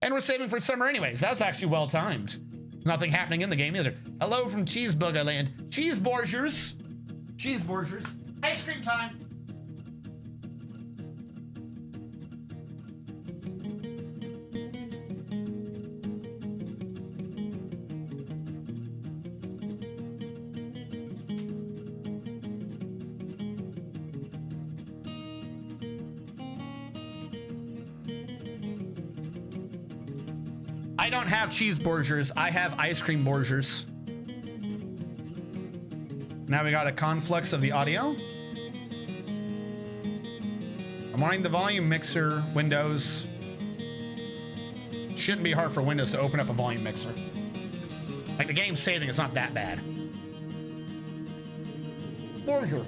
And we're saving for summer anyways. That's actually well timed. Nothing happening in the game either. Hello from Cheeseburger Land. Cheeseburgers. Cheeseburgers. Ice cream time. I don't have cheeseburgers. I have ice cream burgers. Now we got a conflux of the audio. I'm wanting the volume mixer windows. Shouldn't be hard for Windows to open up a volume mixer. Like the game's saving, it's not that bad. Burger.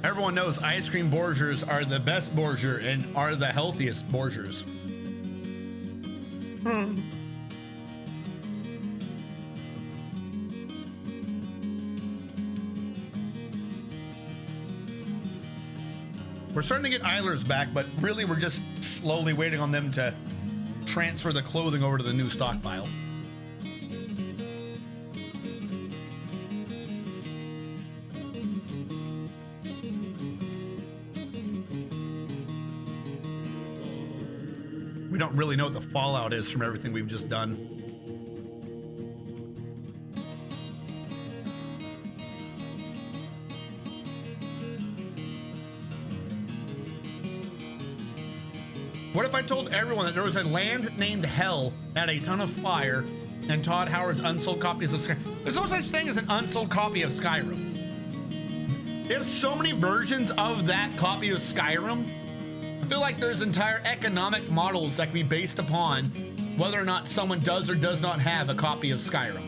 Everyone knows ice cream burgers are the best burger and are the healthiest burgers. We're starting to get Eilers back, but really we're just slowly waiting on them to transfer the clothing over to the new stockpile. We don't really know what the fallout is from everything we've just done. What if I told everyone that there was a land named Hell that had a ton of fire and Todd Howard's unsold copies of Skyrim? There's no such thing as an unsold copy of Skyrim. They have so many versions of that copy of Skyrim. I feel like there's entire economic models that can be based upon whether or not someone does or does not have a copy of Skyrim.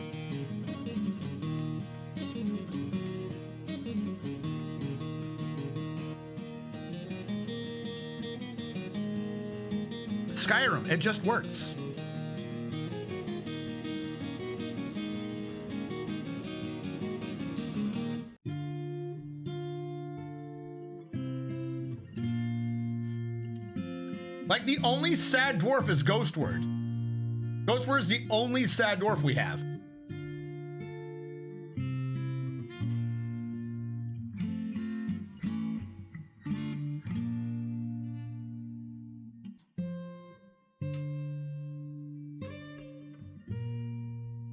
Skyrim, it just works. Like the only sad dwarf is Ghostword. Ghostword is the only sad dwarf we have.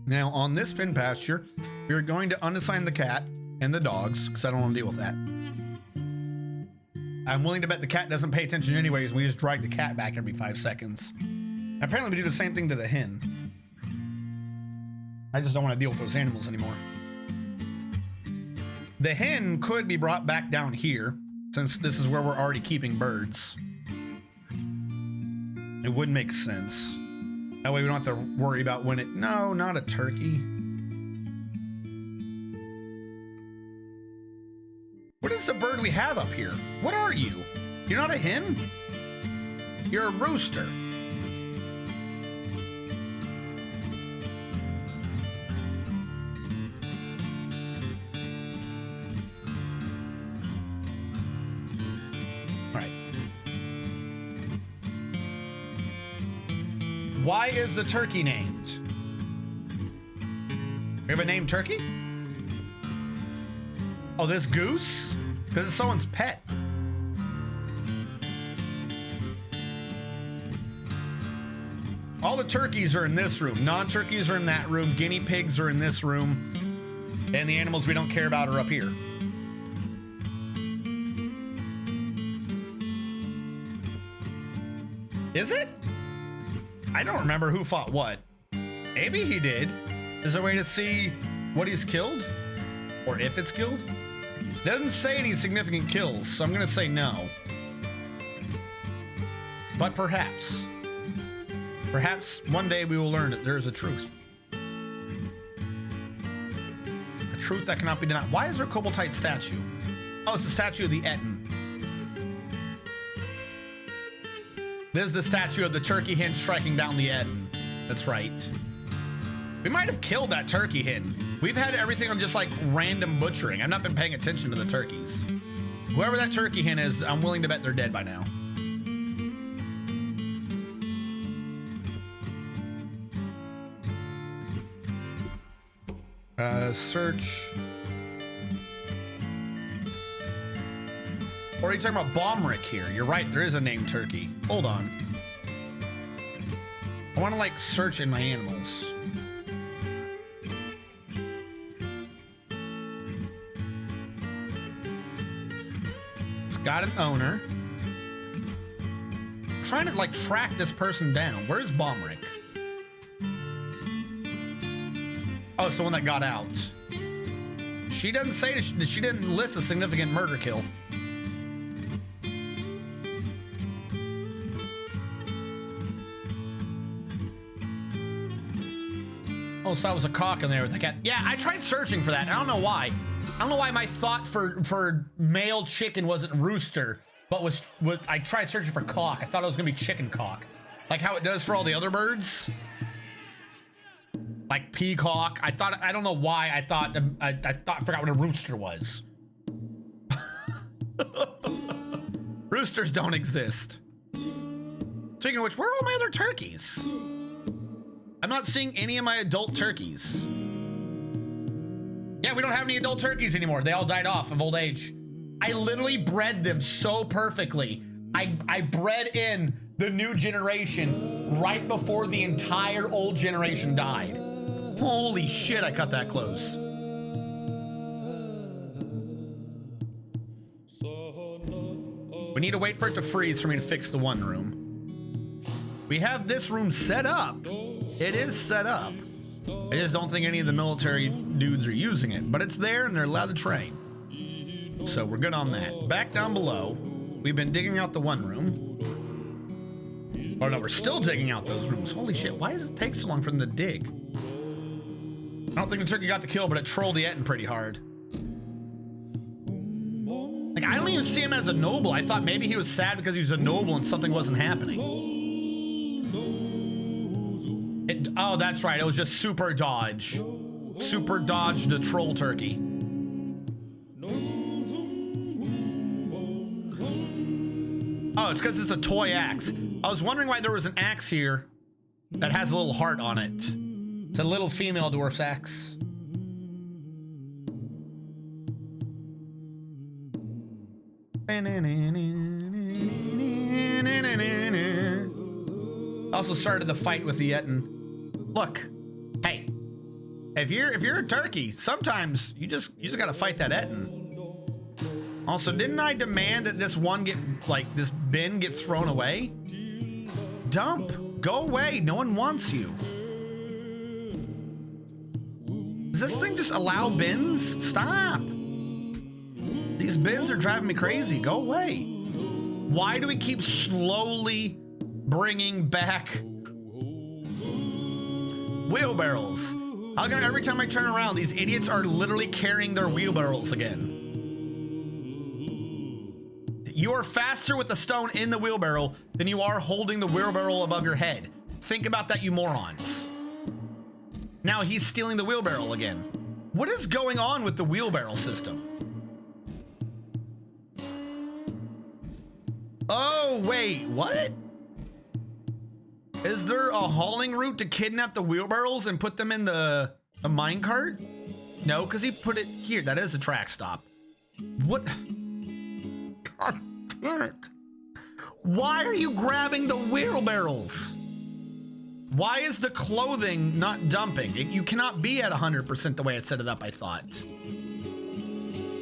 Now on this fin pasture, we're going to unassign the cat and the dogs because I don't want to deal with that. I'm willing to bet the cat doesn't pay attention anyways, and we just drag the cat back every 5 seconds. Apparently we do the same thing to the hen. I just don't want to deal with those animals anymore. The hen could be brought back down here, since this is where we're already keeping birds. It would make sense. That way we don't have to worry about when it... No, not a turkey. What is the bird we have up here? What are you? You're not a hen? You're a rooster. All right. Why is the turkey named? We have a named turkey? Oh, this goose? Because it's someone's pet. All the turkeys are in this room. Non-turkeys are in that room. Guinea pigs are in this room. And the animals we don't care about are up here. Is it? I don't remember who fought what. Maybe he did. Is there a way to see what he's killed? Or if it's killed? It doesn't say any significant kills, so I'm gonna say no. But perhaps. Perhaps one day we will learn that there is a truth. A truth that cannot be denied. Why is there a Koboldite statue? Oh, it's the statue of the Etten. This is the statue of the turkey hen striking down the Etten. That's right. We might have killed that turkey hen. We've had everything on just like random butchering. I've not been paying attention to the turkeys. Whoever that turkey hen is, I'm willing to bet they're dead by now. Search. Or are you talking about Bomrick here? You're right, there is a named turkey. Hold on. I want to like search in my animals. It's got an owner. I'm trying to like track this person down. Where's Bomrick? Oh, it's the one that got out. She doesn't say that she didn't list a significant murder kill. Oh, so that was a cock in there with the cat. Yeah, I tried searching for that. I don't know why. I don't know why my thought for male chicken wasn't rooster, but was I tried searching for cock. I thought it was gonna be chicken cock, like how it does for all the other birds, like peacock. I don't know why I thought I forgot what a rooster was. Roosters don't exist. Speaking of which, where are all my other turkeys? I'm not seeing any of my adult turkeys. Yeah, we don't have any adult turkeys anymore. They all died off of old age. I literally bred them so perfectly. I bred in the new generation right before the entire old generation died. Holy shit, I cut that close. We need to wait for it to freeze for me to fix the one room. We have this room set up. It is set up. I just don't think any of the military dudes are using it, but it's there and they're allowed to train. So we're good on that. Back down below, we've been digging out the one room. Oh no, we're still digging out those rooms. Holy shit, why does it take so long for them to dig? I don't think the turkey got the kill, but it trolled the Etten pretty hard. Like, I don't even see him as a noble. I thought maybe he was sad because he was a noble and something wasn't happening. Oh, that's right. It was just super dodge. Super dodge the troll turkey. Oh, it's because it's a toy axe. I was wondering why there was an axe here that has a little heart on it. It's a little female dwarf's axe. Also started the fight with the Etten. Look, hey, if you're a turkey, sometimes you just gotta fight that Etten. Also, didn't I demand that this bin get thrown away? Dump, go away. No one wants you. Does this thing just allow bins? Stop. These bins are driving me crazy. Go away. Why do we keep slowly bringing back wheelbarrows? How come every time I turn around, these idiots are literally carrying their wheelbarrows again? You are faster with the stone in the wheelbarrow than you are holding the wheelbarrow above your head. Think about that, you morons. Now he's stealing the wheelbarrow again. What is going on with the wheelbarrow system? Oh, wait, what? Is there a hauling route to kidnap the wheelbarrows and put them in a minecart? No, because he put it here. That is a track stop. What? God damn it. Why are you grabbing the wheelbarrows? Why is the clothing not dumping? You cannot be at 100% the way I set it up, I thought.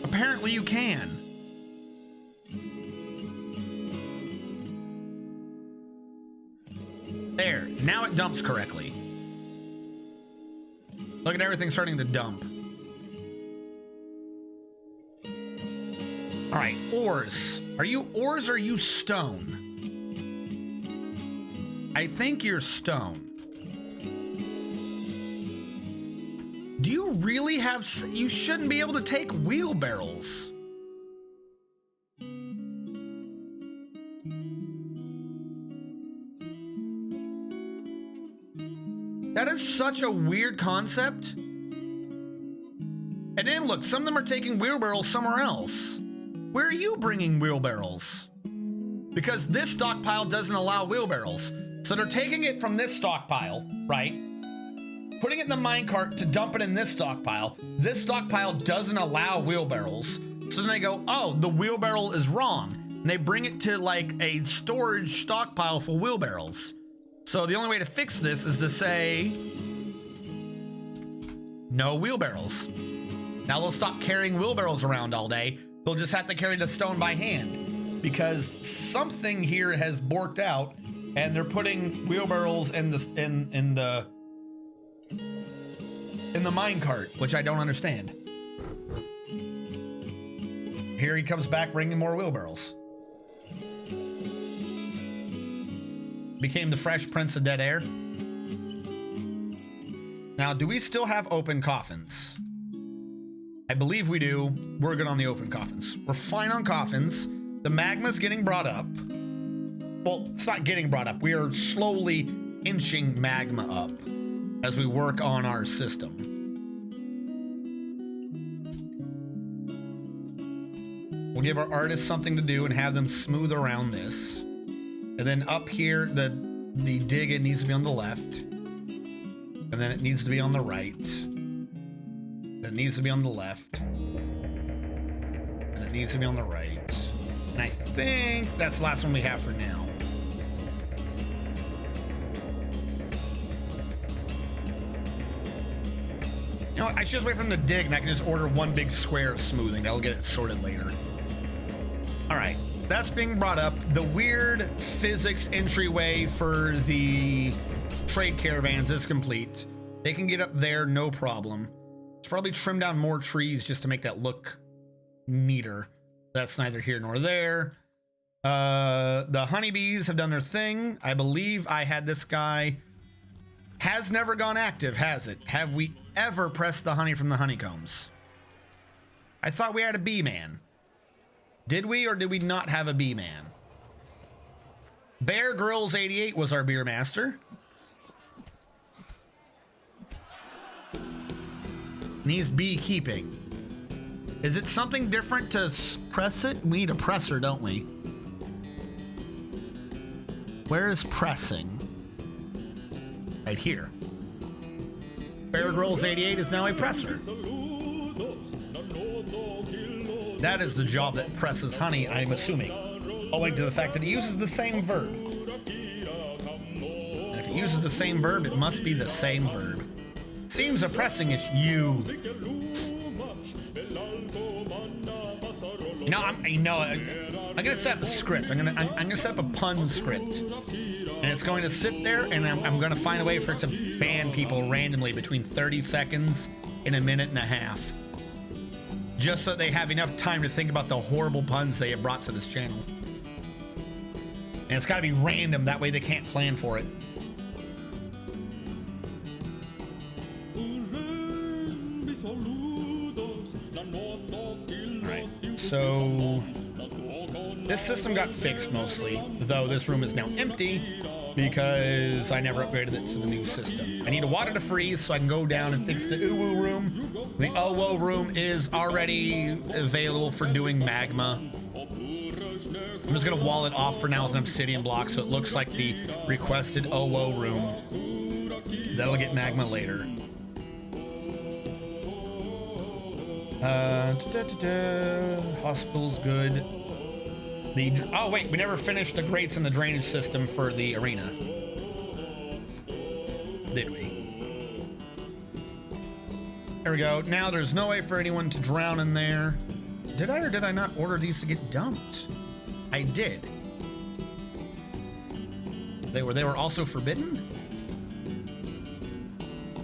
Apparently you can. There, now it dumps correctly. Look at everything starting to dump. All right, ores. Are you ores or are you stone? I think you're stone. Do you really have... You shouldn't be able to take wheelbarrows. That is such a weird concept. And then look, some of them are taking wheelbarrows somewhere else. Where are you bringing wheelbarrows? Because this stockpile doesn't allow wheelbarrows. So they're taking it from this stockpile, right? Putting it in the minecart to dump it in this stockpile. This stockpile doesn't allow wheelbarrows. So then they go, oh, the wheelbarrow is wrong. And they bring it to like a storage stockpile for wheelbarrows. So the only way to fix this is to say, no wheelbarrows. Now they'll stop carrying wheelbarrows around all day. They'll just have to carry the stone by hand because something here has borked out and they're putting wheelbarrows in the minecart, which I don't understand. Here he comes back bringing more wheelbarrows. Became the Fresh Prince of Dead Air. Now, do we still have open coffins? I believe we do. We're good on the open coffins. We're fine on coffins. The magma's getting brought up. Well, it's not getting brought up. We are slowly inching magma up as we work on our system. We'll give our artists something to do and have them smooth around this. And then up here, the dig, it needs to be on the left. And then it needs to be on the right. And it needs to be on the left. And it needs to be on the right. And I think that's the last one we have for now. You know what? I should just wait for them to dig and I can just order one big square of smoothing. That'll get it sorted later. All right. That's being brought up. The weird physics entryway for the trade caravans is complete. They can get up there, no problem. Let's probably trim down more trees just to make that look neater. That's neither here nor there. The honeybees have done their thing. I believe I had this guy. Has never gone active, has it? Have we ever pressed the honey from the honeycombs? I thought we had a bee man. Did we or did we not have a bee man? Bear Grylls 88 was our beer master. Needs beekeeping. Is it something different to press it? We need a presser, don't we? Where is pressing? Right here. Bear Grylls 88 is now a presser. That is the job that presses honey, I'm assuming. Owing to the fact that it uses the same verb. And if it uses the same verb, it must be the same verb. Seems a pressing-ish you. I'm gonna set up a script. I'm gonna set up a pun script. And it's going to sit there and I'm gonna find a way for it to ban people randomly between 30 seconds and a minute and a half. Just so they have enough time to think about the horrible puns they have brought to this channel. And it's got to be random, that way they can't plan for it. Alright, so this system got fixed mostly, though this room is now empty because I never upgraded it to the new system. I need a water to freeze so I can go down and fix the Uwu room. The Owo room is already available for doing magma. I'm just gonna wall it off for now with an obsidian block so it looks like the requested Owo room. That'll get magma later. Hospital's good. Oh wait, we never finished the grates and the drainage system for the arena. Did we? There we go. Now there's no way for anyone to drown in there. Did I or did I not order these to get dumped? I did. They were also forbidden?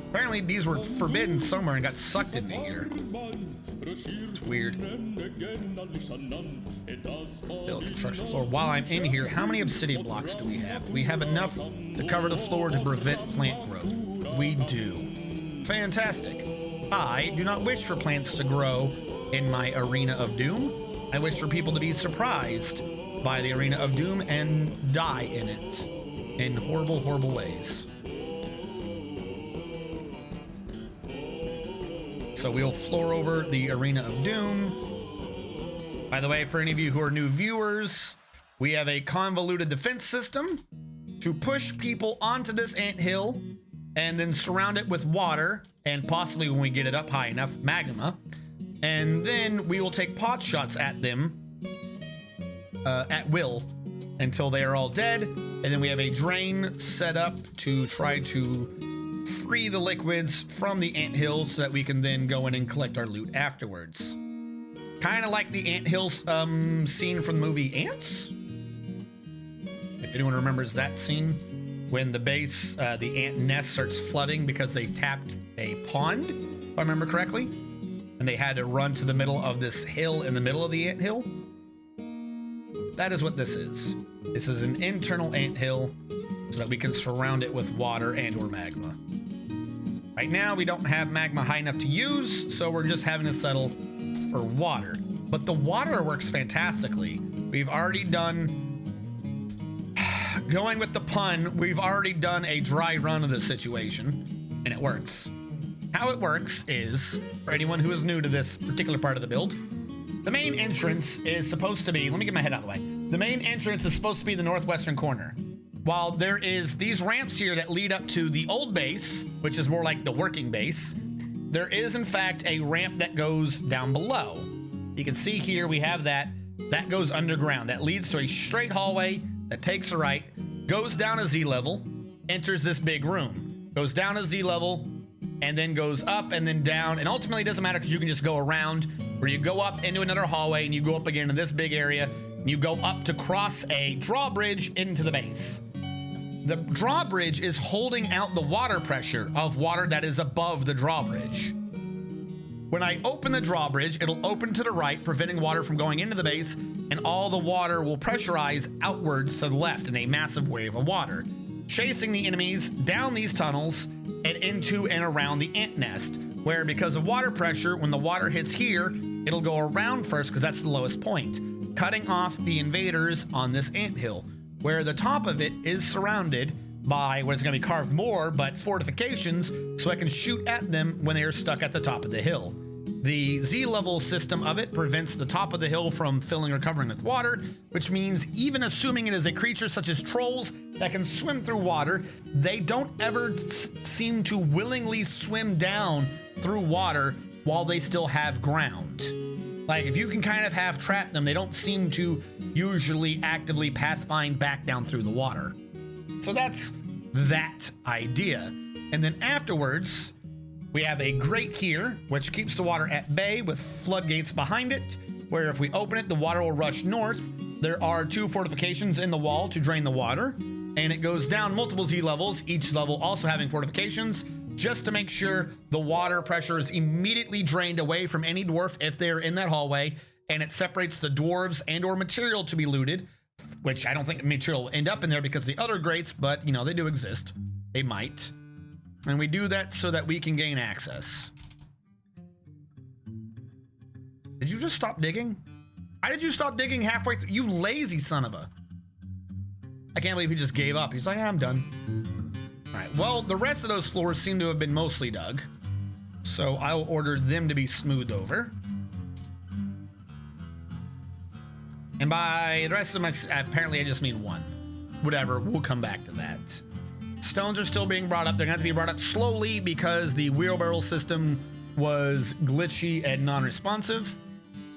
Apparently these were forbidden somewhere and got sucked into here. It's weird. Build construction floor. While I'm in here, how many obsidian blocks do we have? Do we have enough to cover the floor to prevent plant growth? We do. Fantastic. I do not wish for plants to grow in my arena of doom. I wish for people to be surprised by the Arena of Doom and die in it in horrible, horrible ways. So we'll floor over the Arena of Doom. By the way, for any of you who are new viewers, we have a convoluted defense system to push people onto this anthill and then surround it with water and possibly, when we get it up high enough, magma. And then we will take pot shots at them at will until they are all dead. And then we have a drain set up to try to free the liquids from the anthill so that we can then go in and collect our loot afterwards. Kind of like the anthill scene from the movie Ants. If anyone remembers that scene when the base, the ant nest starts flooding because they tapped a pond, if I remember correctly, and they had to run to the middle of this hill in the middle of the anthill. That is what this is. This is an internal anthill so that we can surround it with water and or magma. Right now, we don't have magma high enough to use, so we're just having to settle for water. But the water works fantastically. We've already done, going with the pun, we've already done a dry run of the situation, and it works. How it works is, for anyone who is new to this particular part of the build, the main entrance is supposed to be, let me get my head out of the way. The main entrance is supposed to be the northwestern corner. While there is these ramps here that lead up to the old base, which is more like the working base, there is in fact a ramp that goes down below. You can see here we have that goes underground. That leads to a straight hallway that takes a right, goes down a Z level, enters this big room, goes down a Z level, and then goes up and then down. And ultimately it doesn't matter because you can just go around, where you go up into another hallway and you go up again in this big area. And you go up to cross a drawbridge into the base. The drawbridge is holding out the water pressure of water that is above the drawbridge. When I open the drawbridge, it'll open to the right, preventing water from going into the base, and all the water will pressurize outwards to the left in a massive wave of water, chasing the enemies down these tunnels and into and around the ant nest, where because of water pressure, when the water hits here, it'll go around first because that's the lowest point, cutting off the invaders on this anthill, where the top of it is surrounded by what is going to be carved more, but fortifications, so I can shoot at them when they are stuck at the top of the hill. The Z level system of it prevents the top of the hill from filling or covering with water, which means even assuming it is a creature such as trolls that can swim through water, they don't ever seem to willingly swim down through water while they still have ground. Like, if you can kind of half trap them, they don't seem to usually actively pathfind back down through the water. So that's that idea. And then afterwards, we have a grate here, which keeps the water at bay with floodgates behind it, where if we open it, the water will rush north. There are 2 fortifications in the wall to drain the water, and it goes down multiple Z levels, each level also having fortifications, just to make sure the water pressure is immediately drained away from any dwarf if they're in that hallway, and it separates the dwarves and or material to be looted, which I don't think the material will end up in there because of the other grates, but you know, they do exist. They might. And we do that so that we can gain access. Did you just stop digging? Why did you stop digging halfway through? You lazy son of a... I can't believe he just gave up. He's like, I'm done. All right, well, the rest of those floors seem to have been mostly dug, so I will order them to be smoothed over. And by the rest of my, apparently I just mean one. Whatever, we'll come back to that. Stones are still being brought up. They're going to have to be brought up slowly because the wheelbarrow system was glitchy and non-responsive,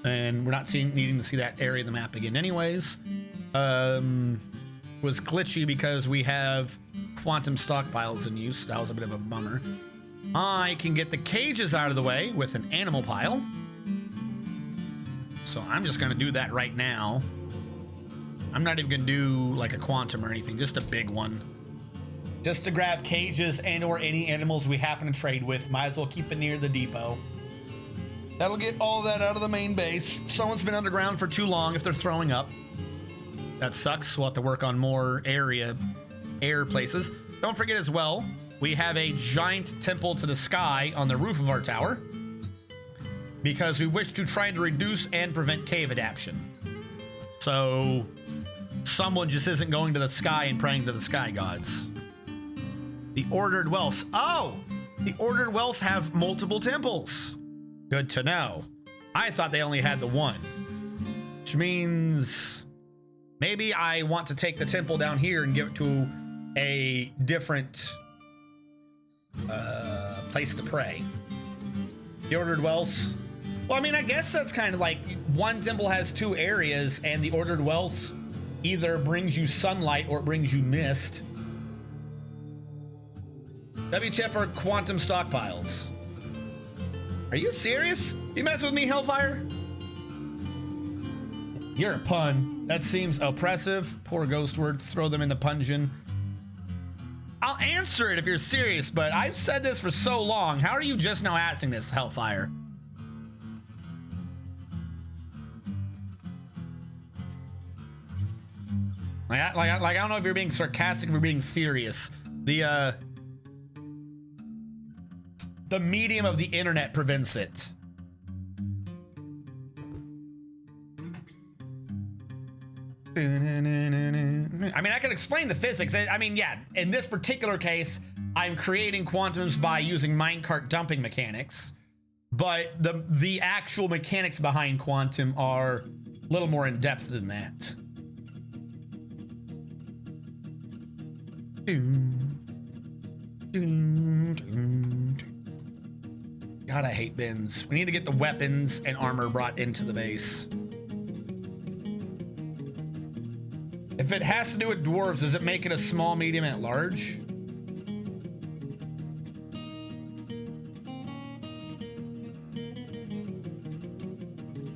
and we're not needing to see that area of the map again anyways. Was glitchy because we have quantum stockpiles in use. That was a bit of a bummer. I can get the cages out of the way with an animal pile. So I'm just going to do that right now. I'm not even going to do like a quantum or anything, just a big one. Just to grab cages and or any animals we happen to trade with. Might as well keep it near the depot. That'll get all that out of the main base. Someone's been underground for too long if they're throwing up. That sucks. We'll have to work on more air places. Don't forget as well, we have a giant temple to the sky on the roof of our tower because we wish to try to reduce and prevent cave adaptation. So someone just isn't going to the sky and praying to the sky gods. The Ordered Wells. Oh, the Ordered Wells have multiple temples. Good to know. I thought they only had the one, which means maybe I want to take the temple down here and give it to a different place to pray. The Ordered Wells. Well, I mean, I guess that's kind of like one temple has two areas, and the Ordered Wells either brings you sunlight or it brings you mist. WTF are quantum stockpiles. Are you serious? You mess with me, Hellfire? You're a pun. That seems oppressive. Poor ghost word. Throw them in the pungeon. I'll answer it if you're serious, but I've said this for so long. How are you just now asking this, Hellfire? I don't know if you're being sarcastic or being serious. The medium of the internet prevents it. I mean, I can explain the physics. I mean, yeah, in this particular case, I'm creating quantums by using minecart dumping mechanics, but the actual mechanics behind quantum are a little more in depth than that. God, I hate bins. We need to get the weapons and armor brought into the base. If it has to do with dwarves, does it make it a small, medium, and large?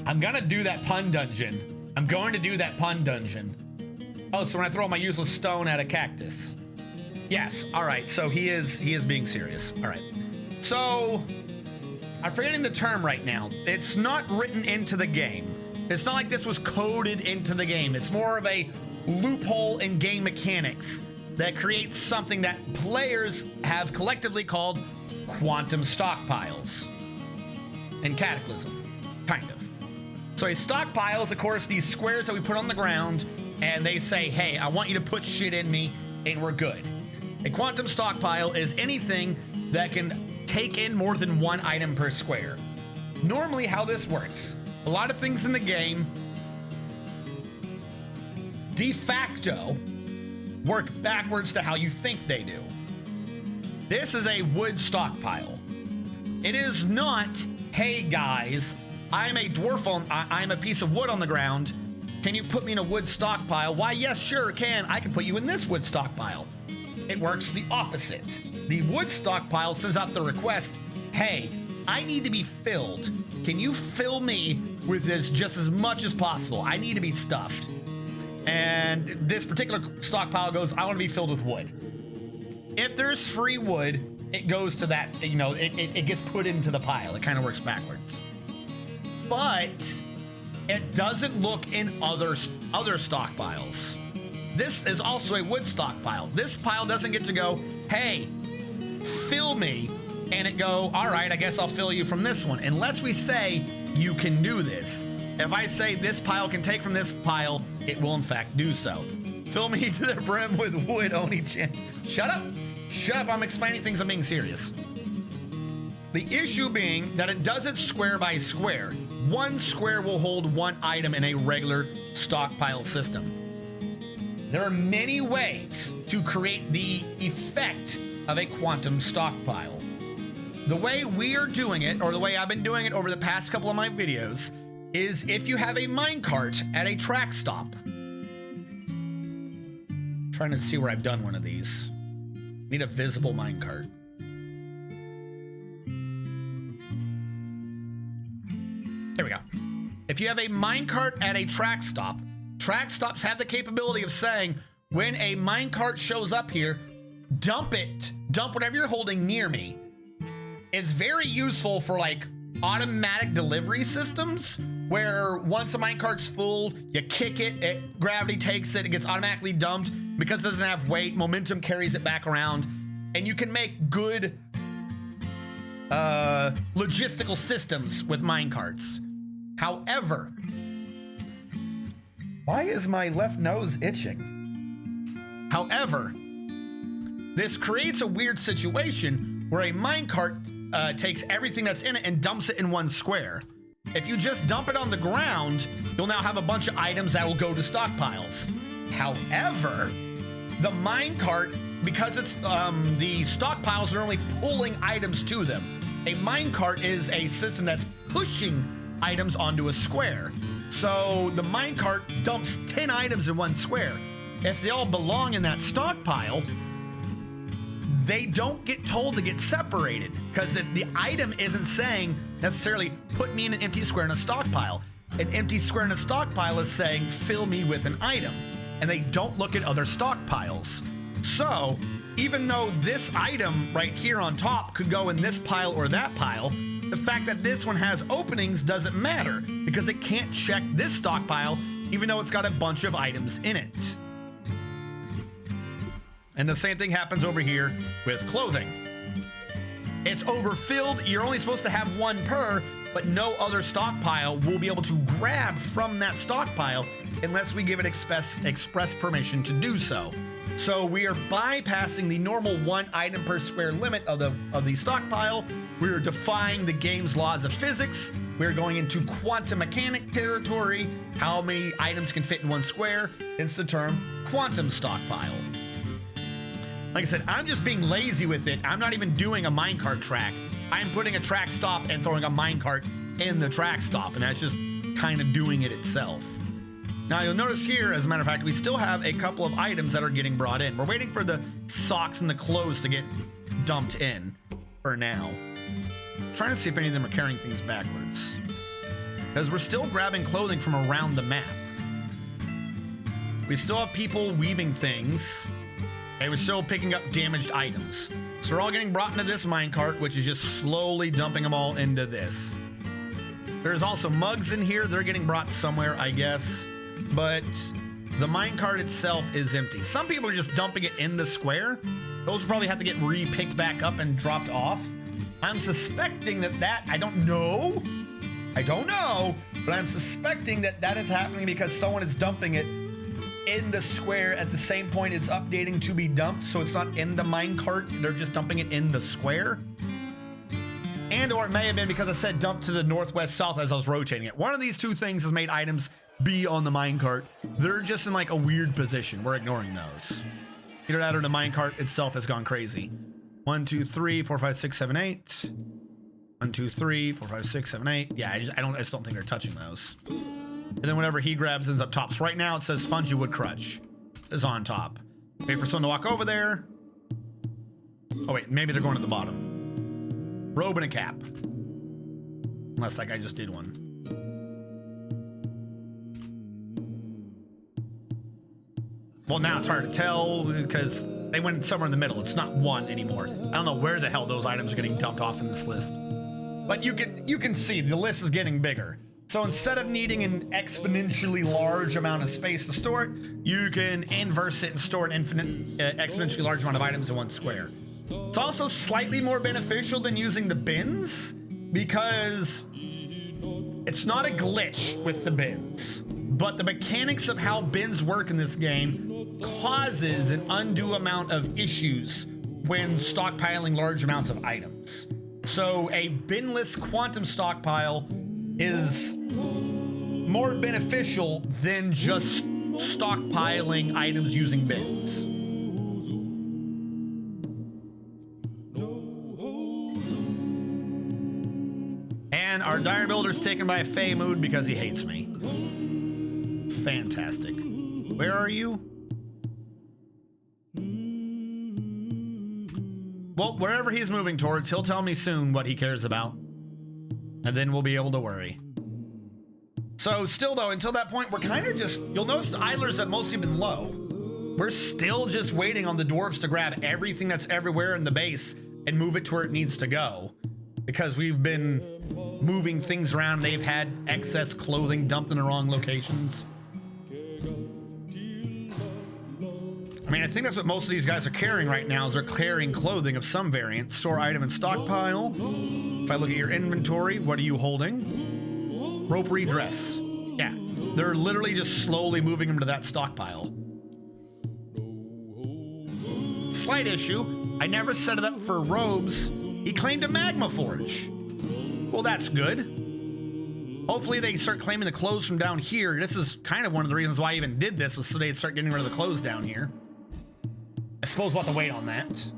I'm gonna do that pun dungeon. I'm going to do that pun dungeon. Oh, so when I throw my useless stone at a cactus. Yes, all right, so he is being serious. All right, so I'm forgetting the term right now. It's not written into the game. It's not like this was coded into the game. It's more of a loophole in game mechanics that creates something that players have collectively called quantum stockpiles and cataclysm, kind of. So a stockpile is, of course, these squares that we put on the ground, and they say, hey, I want you to put shit in me, and we're good. A quantum stockpile is anything that can take in more than one item per square. Normally, how this works, a lot of things in the game de facto work backwards to how you think they do. This is a wood stockpile. It is not, hey guys, I'm a dwarf I'm a piece of wood on the ground. Can you put me in a wood stockpile? Why, yes, sure, can. I can put you in this wood stockpile. It works the opposite. The wood stockpile sends out the request, hey, I need to be filled. Can you fill me with this just as much as possible? I need to be stuffed. And this particular stockpile goes, I want to be filled with wood. If there's free wood, it goes to that, you know, it gets put into the pile. It kind of works backwards. But it doesn't look in other stockpiles. This is also a wood stockpile. This pile doesn't get to go, hey, fill me, and it go, all right, I guess I'll fill you from this one. Unless we say you can do this. If I say this pile can take from this pile, it will in fact do so. Fill me to the brim with wood, Oni Chan. Shut up. Shut up, I'm explaining things, I'm being serious. The issue being that it does it square by square. One square will hold one item in a regular stockpile system. There are many ways to create the effect of a quantum stockpile. The way we are doing it, or the way I've been doing it over the past couple of my videos, is if you have a minecart at a track stop. Trying to see where I've done one of these. Need a visible minecart. There we go. If you have a minecart at a track stop, track stops have the capability of saying, when a minecart shows up here, dump it. Dump whatever you're holding near me. It's very useful for like automatic delivery systems where once a minecart's full, you kick it, gravity takes it, it gets automatically dumped because it doesn't have weight, momentum carries it back around, and you can make good logistical systems with minecarts. However, Why is my left nose itching? However, this creates a weird situation where a minecart takes everything that's in it and dumps it in one square. If you just dump it on the ground, you'll now have a bunch of items that will go to stockpiles. However, the minecart, because it's the stockpiles are only pulling items to them. A minecart is a system that's pushing items onto a square. So the minecart dumps 10 items in one square. If they all belong in that stockpile, they don't get told to get separated because the item isn't saying necessarily put me in an empty square in a stockpile. An empty square in a stockpile is saying fill me with an item, and they don't look at other stockpiles. So even though this item right here on top could go in this pile or that pile, the fact that this one has openings doesn't matter because it can't check this stockpile even though it's got a bunch of items in it. And the same thing happens over here with clothing. It's overfilled. You're only supposed to have one per, but no other stockpile will be able to grab from that stockpile unless we give it express permission to do so. So we are bypassing the normal one item per square limit of the stockpile. We're defying the game's laws of physics. We're going into quantum mechanic territory. How many items can fit in one square? Hence the term quantum stockpile. Like I said, I'm just being lazy with it. I'm not even doing a minecart track. I'm putting a track stop and throwing a minecart in the track stop, and that's just kind of doing it itself. Now you'll notice here, as a matter of fact, we still have a couple of items that are getting brought in. We're waiting for the socks and the clothes to get dumped in for now. Trying to see if any of them are carrying things backwards, because we're still grabbing clothing from around the map. We still have people weaving things, and we're still picking up damaged items. So they're all getting brought into this minecart, which is just slowly dumping them all into this. There's also mugs in here. They're getting brought somewhere, I guess. But the minecart itself is empty. Some people are just dumping it in the square. Those will probably have to get re-picked back up and dropped off. I'm suspecting that I don't know, but I'm suspecting that is happening because someone is dumping it in the square at the same point it's updating to be dumped, so it's not in the minecart. They're just dumping it in the square. And or it may have been because I said dump to the northwest south as I was rotating it. One of these two things has made items be on the minecart. They're just in like a weird position. We're ignoring those. Either that or the minecart itself has gone crazy. 1, 2, 3, 4, 5, 6, 7, 8. 1, 2, 3, 4, 5, 6, 7, 8. Yeah, I just don't think they're touching those. And then whatever he grabs ends up top. So right now it says Spongy Wood Crutch is on top. Wait for someone to walk over there. Oh wait, maybe they're going to the bottom. Robe and a cap. Unless that guy just did one. Well, now it's hard to tell because they went somewhere in the middle. It's not one anymore. I don't know where the hell those items are getting dumped off in this list. But you can see the list is getting bigger. So instead of needing an exponentially large amount of space to store it, you can inverse it and store an exponentially large amount of items in one square. It's also slightly more beneficial than using the bins because it's not a glitch with the bins, but the mechanics of how bins work in this game causes an undue amount of issues when stockpiling large amounts of items. So a binless quantum stockpile is more beneficial than just stockpiling items using bins. And our dire builder's taken by a Fey mood because he hates me. Fantastic. Where are you? Well, wherever he's moving towards, he'll tell me soon what he cares about. And then we'll be able to worry. So still though, until that point, we're kind of just, you'll notice the idlers have mostly been low. We're still just waiting on the dwarves to grab everything that's everywhere in the base and move it to where it needs to go. Because we've been moving things around. They've had excess clothing dumped in the wrong locations. I mean, I think that's what most of these guys are carrying right now, is they're carrying clothing of some variant. Store item and stockpile. If I look at your inventory, what are you holding? Rope redress. Yeah. They're literally just slowly moving them to that stockpile. Slight issue. I never set it up for robes. He claimed a magma forge. Well, that's good. Hopefully they start claiming the clothes from down here. This is kind of one of the reasons why I even did this, was so they'd start getting rid of the clothes down here. I suppose we'll have to wait on that.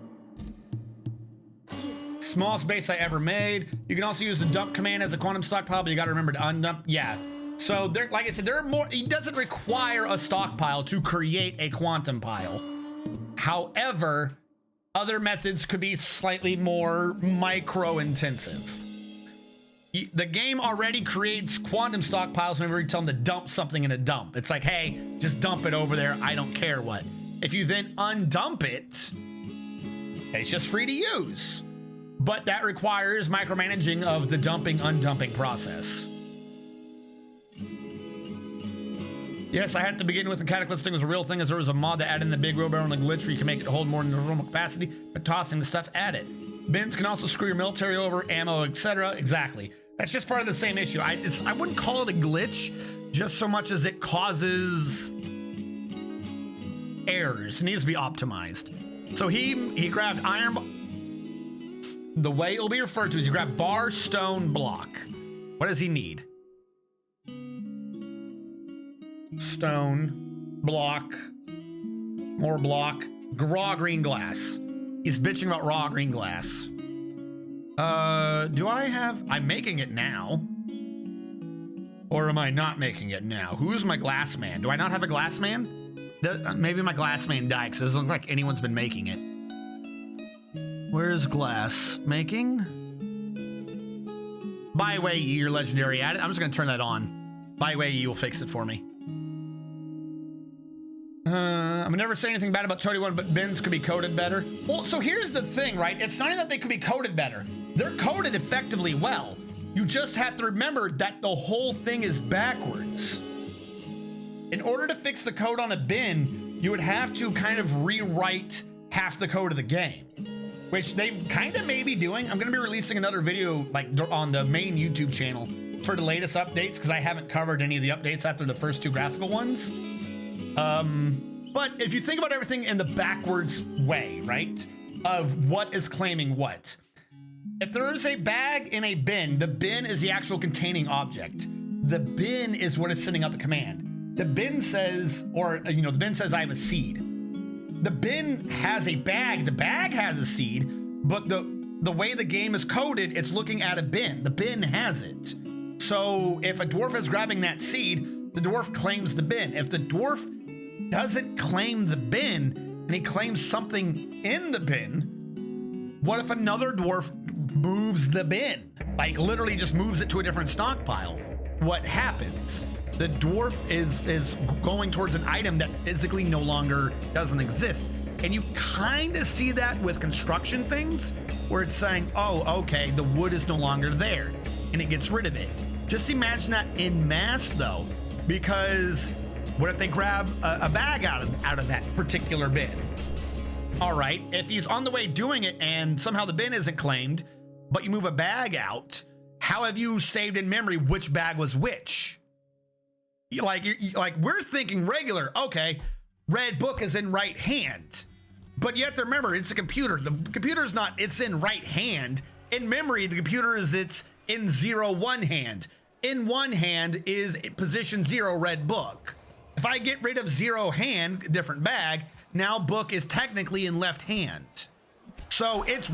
Smallest base I ever made. You can also use the dump command as a quantum stockpile, but you got to remember to undump. Yeah. So there, like I said, there are more. It doesn't require a stockpile to create a quantum pile. However, other methods could be slightly more micro intensive. The game already creates quantum stockpiles whenever you tell them to dump something in a dump. It's like, hey, just dump it over there. I don't care what. If you then undump it, it's just free to use. But that requires micromanaging of the dumping, undumping process. Yes, I had to begin with the Cataclysm thing was a real thing, as there was a mod that added in the big wheelbarrow and the glitch where you can make it hold more than the normal capacity, but tossing the stuff at it. Bins can also screw your military over, ammo, etc. Exactly. That's just part of the same issue. I wouldn't call it a glitch, just so much as it causes errors. It needs to be optimized. So he grabbed iron. The way it'll be referred to is you grab bar, stone, block. What does he need? Stone, block, more block, raw green glass. He's bitching about raw green glass. Do I have... I'm making it now. Or am I not making it now? Who's my glass man? Do I not have a glass man? Maybe my glass man died because it doesn't look like anyone's been making it. Where's glass? Making? By way, you're legendary at it. I'm just going to turn that on. By way, you'll fix it for me. I'm never saying anything bad about 21, but bins could be coded better. Well, so here's the thing, right? It's not that they could be coded better. They're coded effectively well. You just have to remember that the whole thing is backwards. In order to fix the code on a bin, you would have to kind of rewrite half the code of the game, which they kind of may be doing. I'm going to be releasing another video like on the main YouTube channel for the latest updates, because I haven't covered any of the updates after the first two graphical ones. But if you think about everything in the backwards way, right, of what is claiming what, if there is a bag in a bin, the bin is the actual containing object. The bin is what is sending out the command. The bin says, or, you know, the bin says I have a seed. The bin has a bag. The bag has a seed, but the way the game is coded, it's looking at a bin. The bin has it. So if a dwarf is grabbing that seed, the dwarf claims the bin. If the dwarf doesn't claim the bin and he claims something in the bin, what if another dwarf moves the bin? Like literally just moves it to a different stockpile. What happens? The dwarf is going towards an item that physically no longer doesn't exist. And you kind of see that with construction things where it's saying, oh, okay, the wood is no longer there, and it gets rid of it. Just imagine that en masse though, because what if they grab a bag out of that particular bin? All right, if he's on the way doing it and somehow the bin isn't claimed, but you move a bag out, how have you saved in memory which bag was which? Like we're thinking regular, okay, red book is in right hand, but you have to remember it's a computer. The computer is not, it's in right hand. In memory, the computer is, it's in 0, 1 hand. In one hand is position 0 red book. If I get rid of 0 hand, different bag, now book is technically in left hand. So it's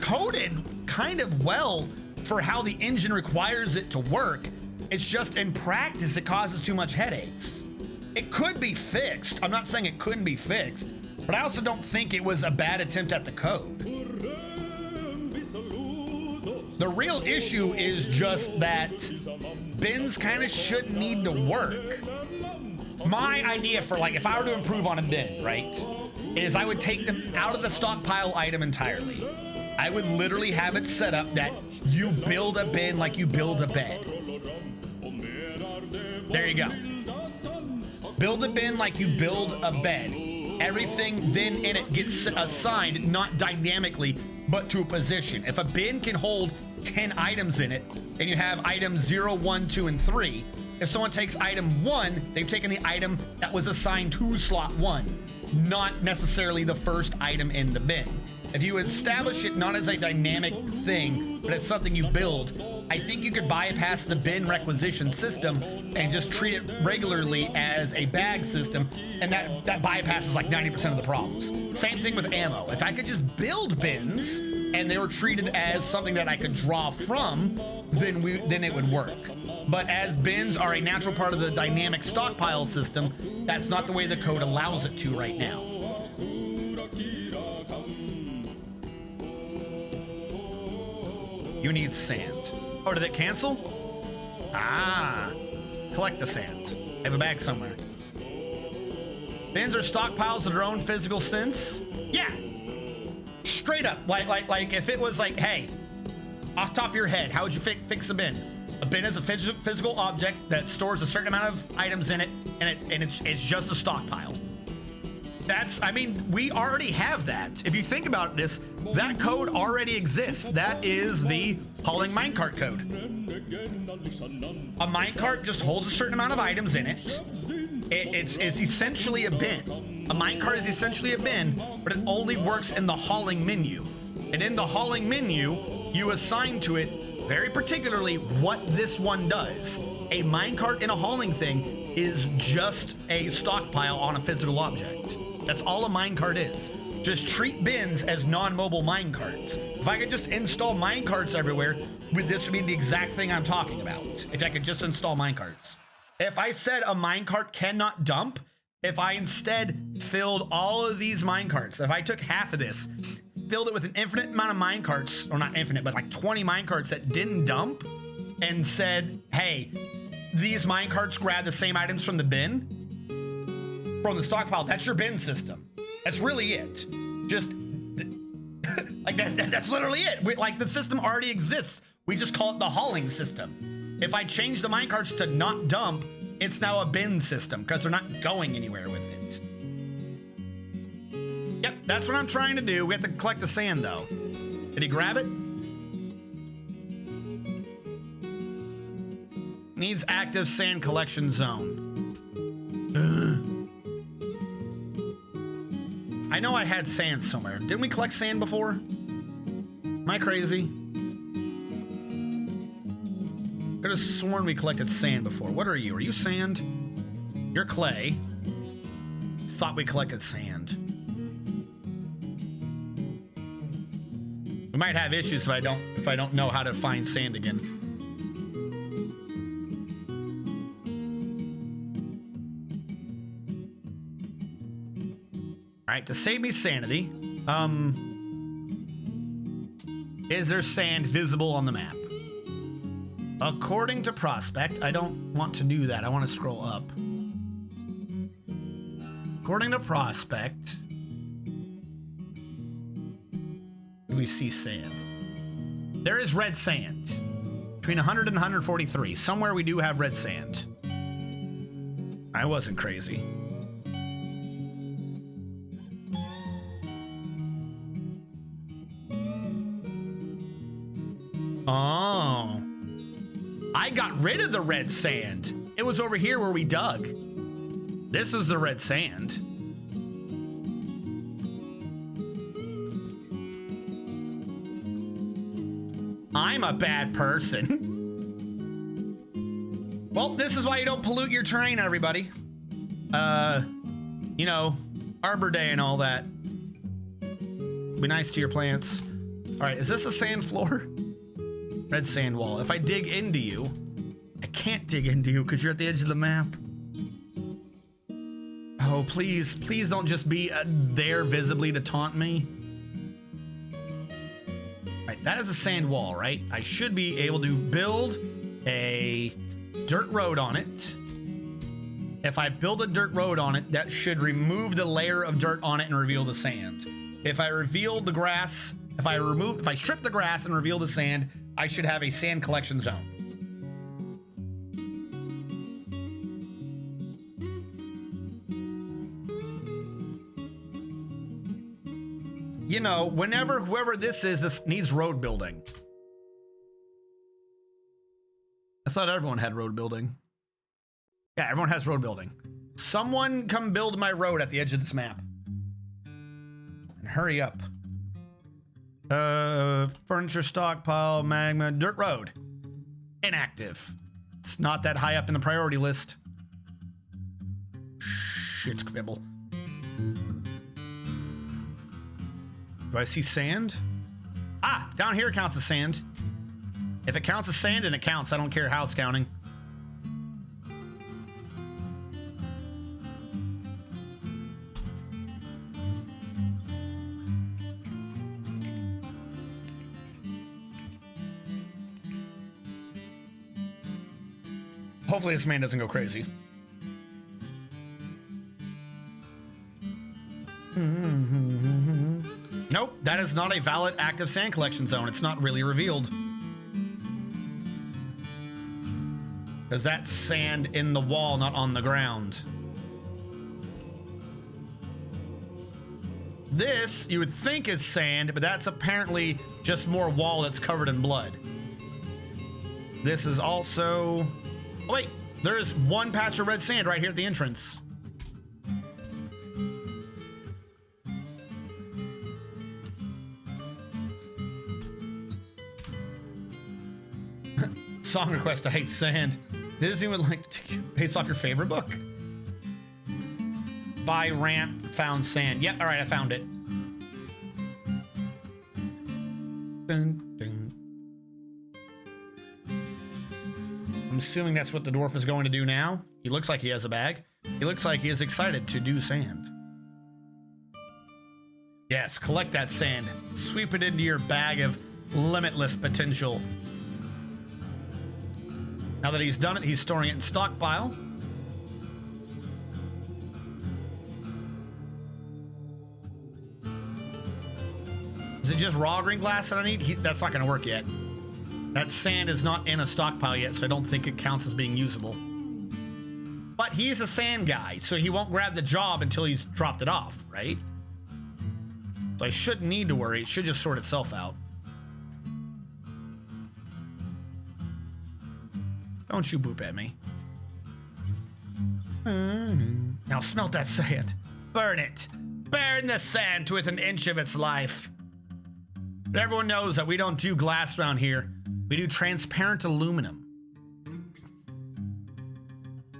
coded kind of well for how the engine requires it to work. It's just in practice, it causes too much headaches. It could be fixed. I'm not saying it couldn't be fixed, but I also don't think it was a bad attempt at the code. The real issue is just that bins kind of shouldn't need to work. My idea for, like, if I were to improve on a bin, right, is I would take them out of the stockpile item entirely. I would literally have it set up that you build a bin like you build a bed. There you go. Build a bin like you build a bed. Everything then in it gets assigned, not dynamically, but to a position. If a bin can hold 10 items in it, and you have items 0, 1, 2, and 3, if someone takes item 1, they've taken the item that was assigned to slot 1, not necessarily the first item in the bin. If you establish it not as a dynamic thing, but as something you build, I think you could bypass the bin requisition system and just treat it regularly as a bag system, and that bypasses like 90% of the problems. Same thing with ammo. If I could just build bins and they were treated as something that I could draw from, then it would work. But as bins are a natural part of the dynamic stockpile system, that's not the way the code allows it to right now. You need sand. Oh, did it cancel? Ah, collect the sand. I have a bag somewhere. Bins are stockpiles of their own physical sense. Yeah, straight up. Like if it was like, hey, off the top of your head, how would you fix a bin? A bin is a physical object that stores a certain amount of items in it, and it's just a stockpile. I mean, we already have that. If you think about this, that code already exists. That is the hauling minecart code. A minecart just holds a certain amount of items in it. It's essentially a bin. A minecart is essentially a bin, but it only works in the hauling menu. And in the hauling menu, you assign to it very particularly what this one does. A minecart in a hauling thing is just a stockpile on a physical object. That's all a minecart is. Just treat bins as non-mobile minecarts. If I could just install minecarts everywhere, this would be the exact thing I'm talking about. If I could just install minecarts. If I said a minecart cannot dump, if I instead filled all of these minecarts, if I took half of this, filled it with an infinite amount of minecarts, or not infinite, but like 20 minecarts that didn't dump, and said, hey, these minecarts grab the same items from the bin, from the stockpile, that's your bin system. That's really it. Just like that's literally it. Like the system already exists. We just call it the hauling system. If I change the minecarts to not dump, it's now a bin system because they're not going anywhere with it. Yep, that's what I'm trying to do. We have to collect the sand though. Did he grab it? Needs active sand collection zone. Ugh. I know I had sand somewhere. Didn't we collect sand before? Am I crazy? Could have sworn we collected sand before. What are you? Are you sand? You're clay. Thought we collected sand. We might have issues if I don't know how to find sand again. All right, to save me sanity, is there sand visible on the map? According to Prospect, I don't want to do that. I want to scroll up. According to Prospect, do we see sand? There is red sand. Between 100 and 143. Somewhere we do have red sand. I wasn't crazy. Oh, I got rid of the red sand. It was over here where we dug. This is the red sand. I'm a bad person. Well, this is why you don't pollute your terrain, everybody. You know, Arbor Day and all that. Be nice to your plants. All right, is this a sand floor? Red sand wall. If I dig into you, I can't dig into you because you're at the edge of the map. Oh, please, please don't just be there visibly to taunt me. All right, that is a sand wall, right? I should be able to build a dirt road on it. If I build a dirt road on it, that should remove the layer of dirt on it and reveal the sand. If I reveal the grass, if I strip the grass and reveal the sand, I should have a sand collection zone. You know, whoever this is, this needs road building. I thought everyone had road building. Yeah, everyone has road building. Someone come build my road at the edge of this map. And hurry up. Furniture stockpile, magma, dirt road. Inactive. It's not that high up in the priority list. Shit, Quibble. Do I see sand? Ah, down here counts as sand. If it counts as sand, then it counts. I don't care how it's counting. Hopefully this man doesn't go crazy. Nope, that is not a valid active sand collection zone. It's not really revealed. Because that's sand in the wall, not on the ground. This, you would think is sand, but that's apparently just more wall that's covered in blood. This is also... Oh wait, there's one patch of red sand right here at the entrance. Song request, I hate sand. Disney would like to base off your favorite book. By ramp, found sand. Yep, all right, I found it. Dun, dun. I'm assuming that's what the dwarf is going to do now. He looks like he has a bag. He looks like he is excited to do sand. Yes, collect that sand. Sweep it into your bag of limitless potential. Now that he's done it, he's storing it in stockpile. Is it just raw green glass that I need? That's not going to work yet. That sand is not in a stockpile yet, so I don't think it counts as being usable. But he's a sand guy, so he won't grab the job until he's dropped it off, right? So I shouldn't need to worry. It should just sort itself out. Don't you boop at me. Now smelt that sand. Burn it. Burn the sand with an inch of its life. But everyone knows that we don't do glass around here. We do transparent aluminum.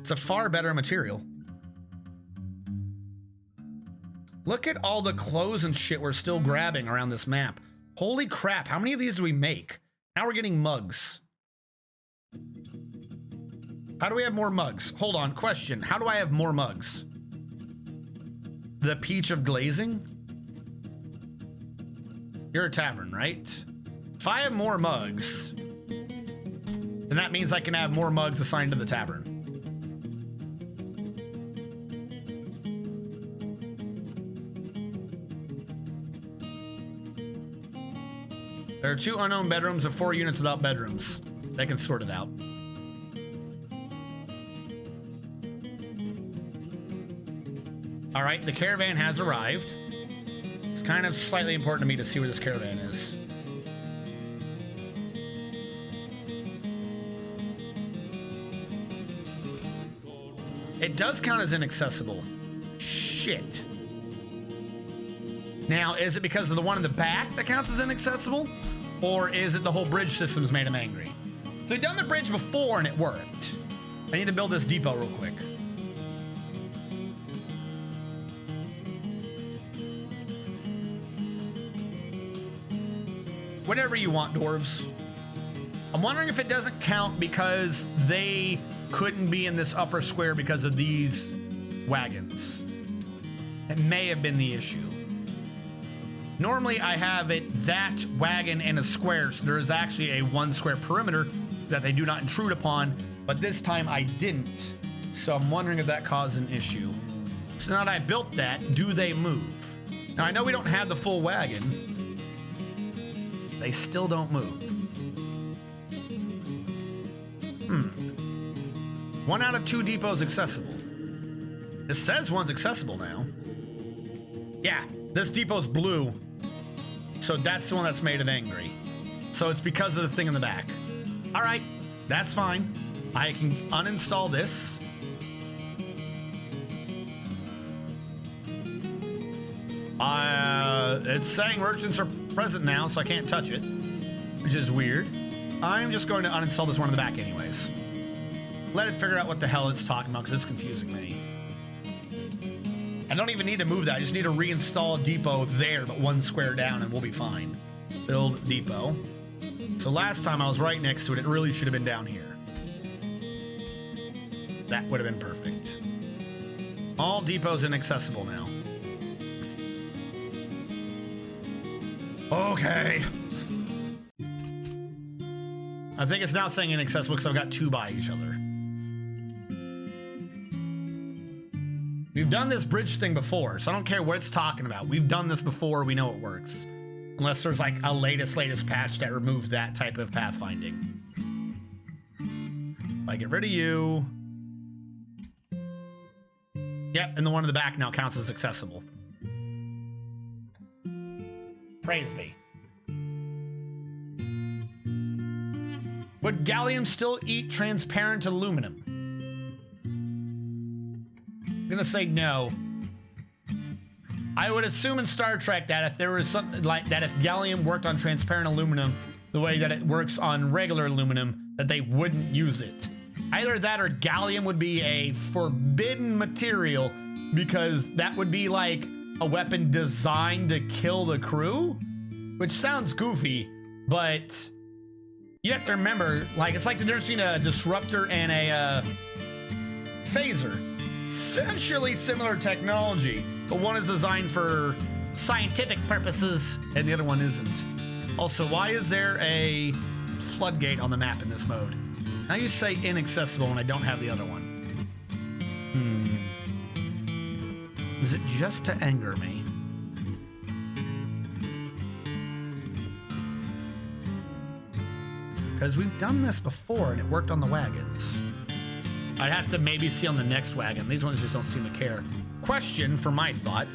It's a far better material. Look at all the clothes and shit we're still grabbing around this map. Holy crap, how many of these do we make? Now we're getting mugs. How do we have more mugs? Hold on, question. How do I have more mugs? The peach of glazing? You're a tavern, right? If I have more mugs, then that means I can have more mugs assigned to the tavern. There are 2 unknown bedrooms and 4 units without bedrooms. They can sort it out. All right, the caravan has arrived. It's kind of slightly important to me to see where this caravan is. It does count as inaccessible. Shit. Now, is it because of the one in the back that counts as inaccessible? Or is it the whole bridge system's made him angry? So we've done the bridge before and it worked. I need to build this depot real quick. Whatever you want, dwarves. I'm wondering if it doesn't count because they couldn't be in this upper square because of these wagons. It may have been the issue. Normally I have it that wagon in a square, so there is actually a 1 square perimeter that they do not intrude upon, but this time I didn't. So I'm wondering if that caused an issue. So now that I built that, do they move? Now I know we don't have the full wagon. They still don't move. 1 out of 2 depots accessible. It says one's accessible now. Yeah, this depot's blue. So that's the one that's made it angry. So it's because of the thing in the back. All right, that's fine. I can uninstall this. It's saying merchants are present now, so I can't touch it, which is weird. I'm just going to uninstall this one in the back anyways. Let it figure out what the hell it's talking about, because it's confusing me. I don't even need to move that. I just need to reinstall a depot there, but one square down, and we'll be fine. Build depot. So last time I was right next to it. It really should have been down here. That would have been perfect. All depots inaccessible now. Okay. I think it's now saying inaccessible because I've got two by each other. We've done this bridge thing before, so I don't care what it's talking about. We've done this before. We know it works. Unless there's like a latest patch that removes that type of pathfinding. If I get rid of you. Yep, and the one in the back now counts as accessible. Praise be. Would gallium still eat transparent aluminum? I'm gonna say no. I would assume in Star Trek that if there was something like that, if gallium worked on transparent aluminum the way that it works on regular aluminum, that they wouldn't use it. Either that or gallium would be a forbidden material because that would be like a weapon designed to kill the crew, which sounds goofy, but you have to remember, like, it's like the difference between a disruptor and a phaser. Essentially similar technology, but one is designed for scientific purposes and the other one isn't. Also, why is there a floodgate on the map in this mode? Now you say inaccessible when I don't have the other one. Is it just to anger me? Because we've done this before and it worked on the wagons. I'd have to maybe see on the next wagon. These ones just don't seem to care. Question for my thought.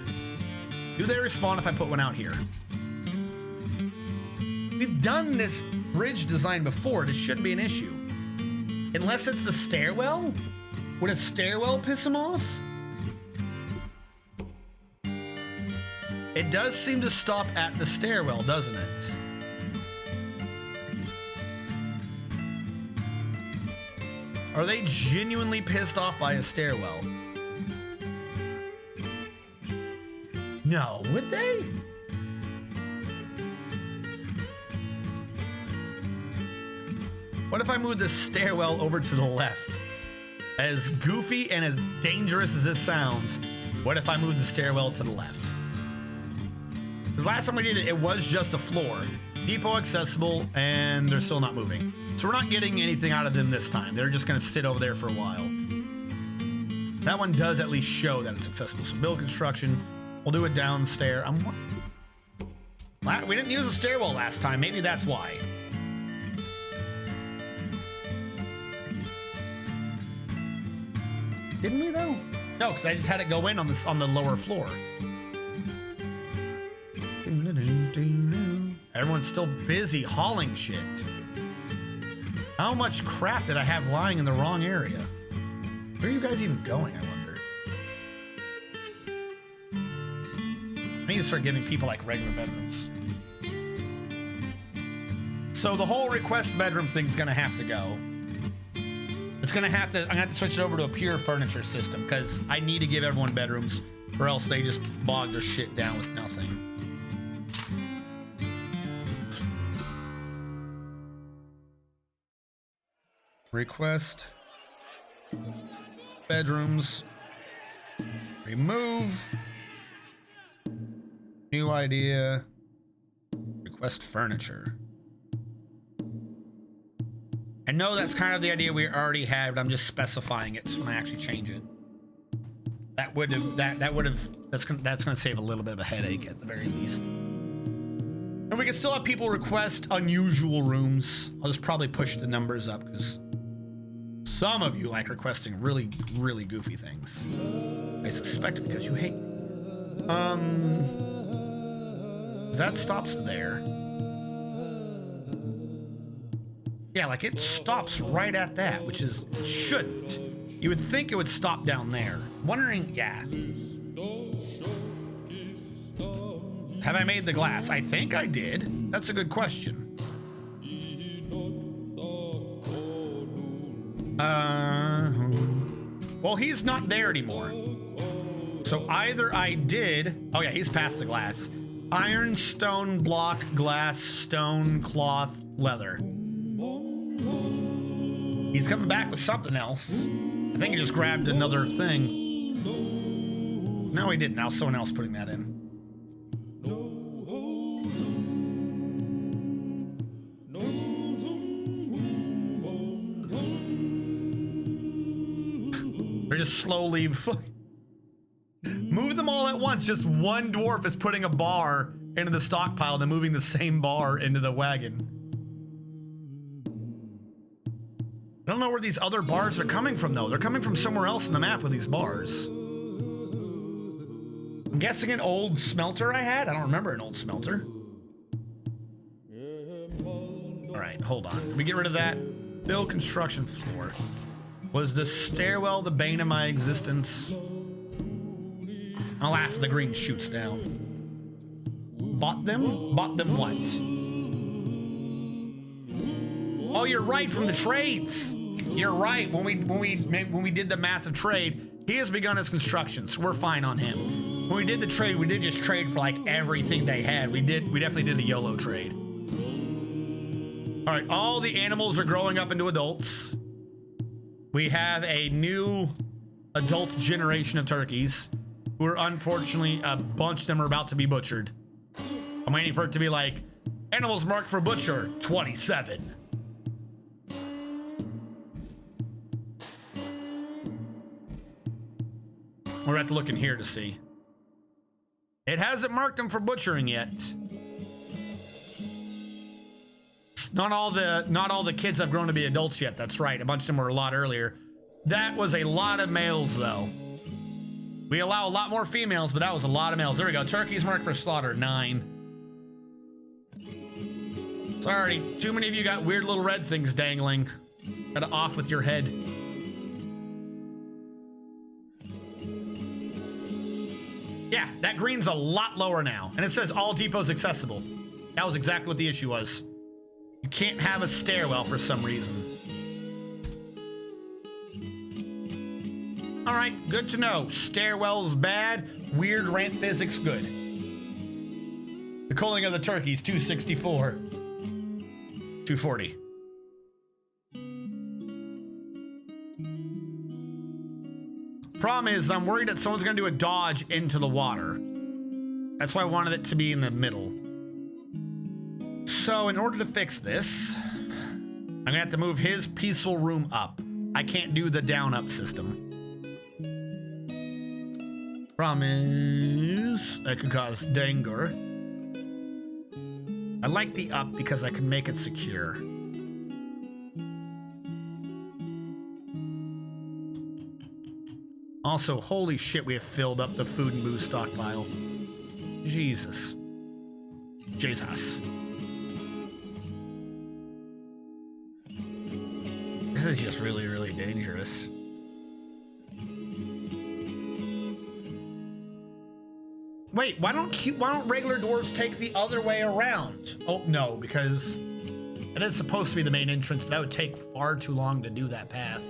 Do they respawn if I put one out here? We've done this bridge design before. This shouldn't be an issue. Unless it's the stairwell? Would a stairwell piss him off? It does seem to stop at the stairwell, doesn't it? Are they genuinely pissed off by a stairwell? No, would they? What if I move the stairwell over to the left? As goofy and as dangerous as this sounds, what if I move the stairwell to the left? Because last time we did it, it was just a floor. Depot accessible, and they're still not moving. So we're not getting anything out of them this time. They're just going to sit over there for a while. That one does at least show that it's accessible. So build construction. We'll do it downstairs. We didn't use a stairwell last time. Maybe that's why. Didn't we though? No, because I just had it go in on this on the lower floor. Everyone's still busy hauling shit. How much crap did I have lying in the wrong area? Where are you guys even going, I wonder? I need to start giving people like regular bedrooms. So the whole request bedroom thing's gonna have to go. It's gonna have to, I'm gonna have to switch it over to a pure furniture system because I need to give everyone bedrooms or else they just bog their shit down with nothing. Request bedrooms, remove, new idea, request furniture. I know that's kind of the idea we already had, but I'm just specifying it so when I actually change it. That would have, that's gonna save a little bit of a headache at the very least. And we can still have people request unusual rooms. I'll just probably push the numbers up because some of you like requesting really, really goofy things. I suspect because you hate me. That stops there. Yeah, like it stops right at that, which is shouldn't. You would think it would stop down there. Wondering, yeah. Have I made the glass? I think I did. That's a good question. Well, he's not there anymore. So either I did. Oh yeah, he's past the glass. Iron, stone, block, glass, stone, cloth, leather. He's coming back with something else. I think he just grabbed another thing. No, he didn't. Now someone else putting that in. They're just slowly move them all at once. Just one dwarf is putting a bar into the stockpile, then moving the same bar into the wagon. I don't know where these other bars are coming from, though. They're coming from somewhere else in the map with these bars. I'm guessing an old smelter I had? I don't remember an old smelter. All right, hold on. Did we get rid of that? Build construction floor. Was the stairwell the bane of my existence? I'll laugh if the green shoots down. Bought them? Bought them what? Oh, you're right, from the trades. You're right. When we did the massive trade, he has begun his construction, so we're fine on him. When we did the trade, we did just trade for like everything they had. We definitely did a YOLO trade. All right, all the animals are growing up into adults. We have a new adult generation of turkeys who are, unfortunately, a bunch of them are about to be butchered. I'm waiting for it to be like, animals marked for butcher, 27. We're have to look in here to see. It hasn't marked them for butchering yet. Not all the kids have grown to be adults yet. That's right. A bunch of them were a lot earlier. That was a lot of males, though. We allow a lot more females, but that was a lot of males. There we go. Turkeys marked for slaughter, 9. Sorry, too many of you got weird little red things dangling. Gotta off with your head. Yeah, that green's a lot lower now. And it says all depots accessible. That was exactly what the issue was. You can't have a stairwell for some reason. All right, good to know. Stairwell's bad, weird ramp physics good. The culling of the turkeys, 264. 240. Problem is, I'm worried that someone's gonna do a dodge into the water. That's why I wanted it to be in the middle. So in order to fix this, I'm gonna have to move his peaceful room up. I can't do the down up system. Problem is, that could cause danger. I like the up because I can make it secure. Also, holy shit, we have filled up the food and booze stockpile. Jesus. Jesus. This is just really, really dangerous. Wait, why don't regular dwarves take the other way around? Oh, no, because it is supposed to be the main entrance, but that would take far too long to do that path.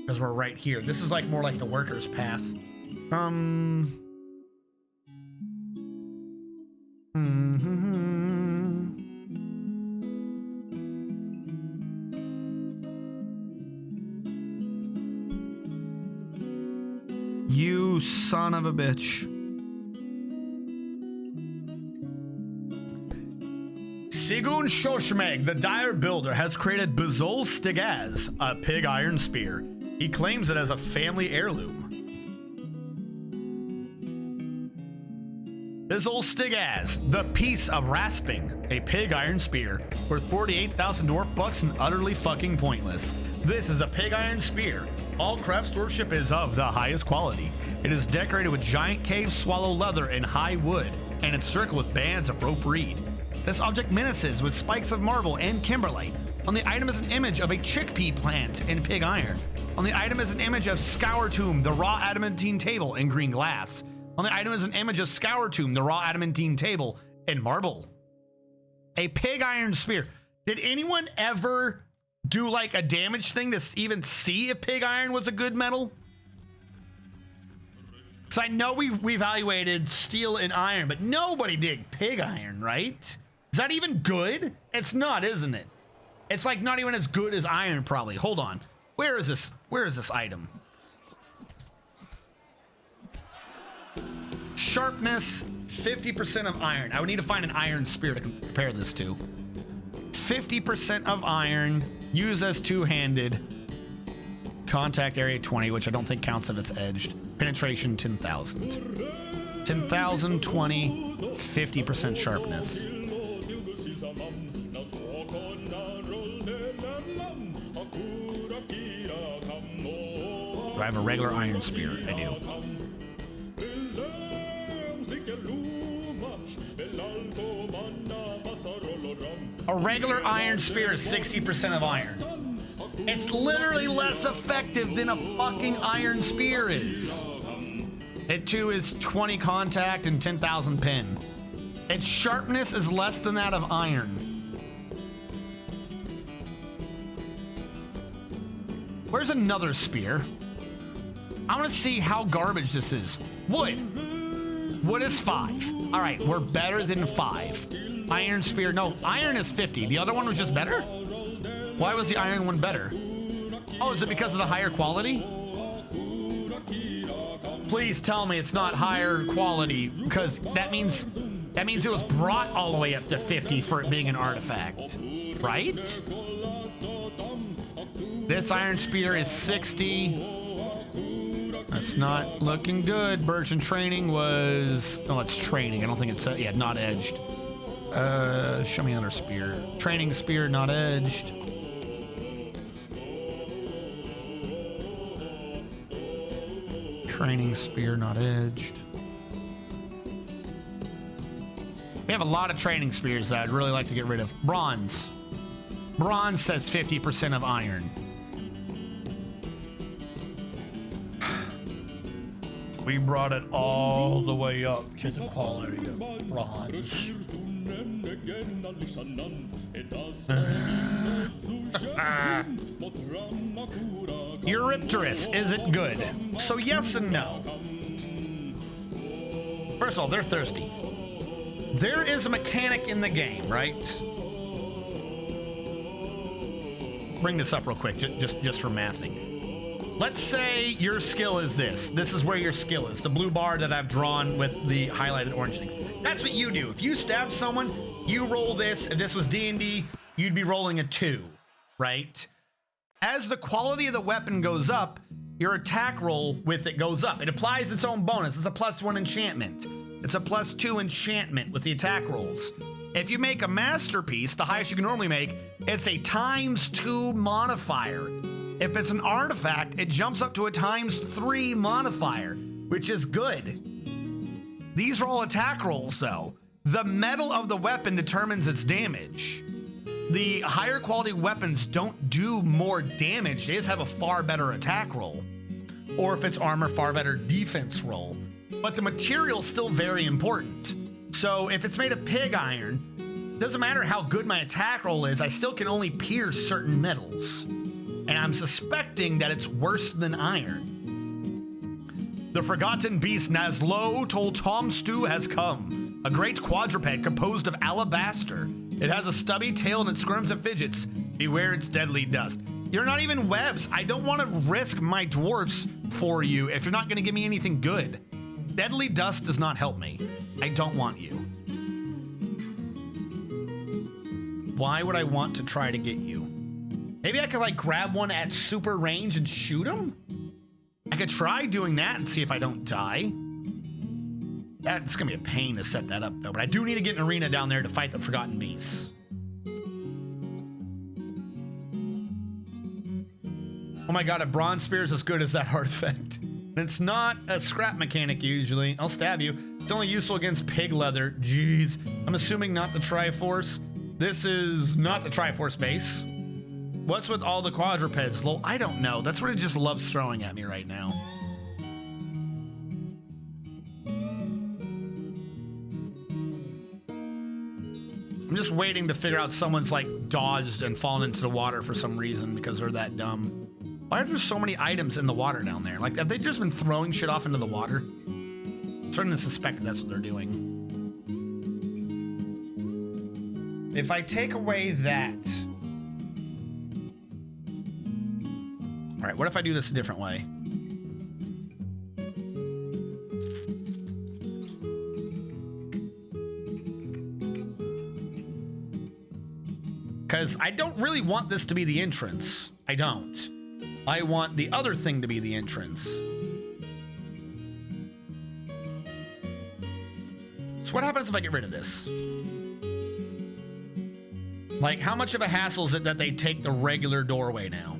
Because we're right here. This is like more like the workers' path. You son of a bitch. Sigun Shoshmeg, the dire builder, has created Bizol Stigaz, a pig iron spear. He claims it as a family heirloom. Bizol Stigaz, the piece of rasping, a pig iron spear, worth 48,000 dwarf bucks and utterly fucking pointless. This is a pig iron spear. All craft stewardship is of the highest quality. It is decorated with giant cave swallow leather and high wood, and encircled with bands of rope reed. This object menaces with spikes of marble and kimberlite. On the item is an image of a chickpea plant in pig iron. On the item is an image of Scour Tomb, the raw adamantine table in green glass. Only item is an image of Scour Tomb, the raw adamantine table, and marble. A pig iron spear. Did anyone ever do like a damage thing to even see if pig iron was a good metal? So I know we evaluated steel and iron, but nobody did pig iron, right? Is that even good? It's not, isn't it? It's like not even as good as iron, probably. Hold on. Where is this? Where is this item? Sharpness, 50% of iron. I would need to find an iron spear to compare this to. 50% of iron, use as two-handed. Contact area 20, which I don't think counts if it's edged. Penetration 10,000. 10,000, 20, 50% sharpness. Do I have a regular iron spear? I do. A regular iron spear is 60% of iron. It's literally less effective than a fucking iron spear is. It too is 20 contact and 10,000 pin. Its sharpness is less than that of iron. Where's another spear? I want to see how garbage this is. Wood. Wood is 5. All right, we're better than 5. Iron spear, no, iron is 50. The other one was just better? Why was the iron one better? Oh, is it because of the higher quality? Please tell me it's not higher quality, because that means it was brought all the way up to 50 for it being an artifact, right? This iron spear is 60. That's not looking good. Version training was, oh, it's training. I don't think it's, yeah, not edged. Show me another spear. Training spear, not edged. Training spear, not edged. We have a lot of training spears that I'd really like to get rid of. Bronze. Bronze says 50% of iron. We brought it all the way up to the quality of bronze. Eurypterus isn't good. So yes and no. First of all, they're thirsty. There is a mechanic in the game, right? Bring this up real quick, just for mathing. Let's say your skill is this. This is where your skill is. The blue bar that I've drawn with the highlighted orange things. That's what you do. If you stab someone, you roll this. If this was D&D, you'd be rolling a 2, right? As the quality of the weapon goes up, your attack roll with it goes up. It applies its own bonus. It's a +1 enchantment. It's a +2 enchantment with the attack rolls. If you make a masterpiece, the highest you can normally make, it's a ×2 modifier. If it's an artifact, it jumps up to a ×3 modifier, which is good. These are all attack rolls, though. The metal of the weapon determines its damage. The higher quality weapons don't do more damage, they just have a far better attack roll. Or if it's armor, far better defense roll. But the material's still very important. So if it's made of pig iron, doesn't matter how good my attack roll is, I still can only pierce certain metals. And I'm suspecting that it's worse than iron. The forgotten beast Nazlo told Tom Stew has come. A great quadruped composed of alabaster. It has a stubby tail and it squirms and fidgets. Beware its deadly dust. You're not even webs. I don't want to risk my dwarfs for you if you're not going to give me anything good. Deadly dust does not help me. I don't want you. Why would I want to try to get you? Maybe I could like grab one at super range and shoot him? I could try doing that and see if I don't die. That's gonna be a pain to set that up though, but I do need to get an arena down there to fight the forgotten beasts. Oh my god, a bronze spear is as good as that artifact. And it's not a scrap mechanic usually. I'll stab you. It's only useful against pig leather. Jeez. I'm assuming not the Triforce. This is not the Triforce base. What's with all the quadrupeds? Lol, I don't know. That's what it just loves throwing at me right now. I'm just waiting to figure out someone's like dodged and fallen into the water for some reason because they're that dumb. Why are there so many items in the water down there? Like, have they just been throwing shit off into the water? I'm starting to suspect that's what they're doing. If I take away that... All right, what if I do this a different way? Because I don't really want this to be the entrance. I don't. I want the other thing to be the entrance. So what happens if I get rid of this? Like, how much of a hassle is it that they take the regular doorway now?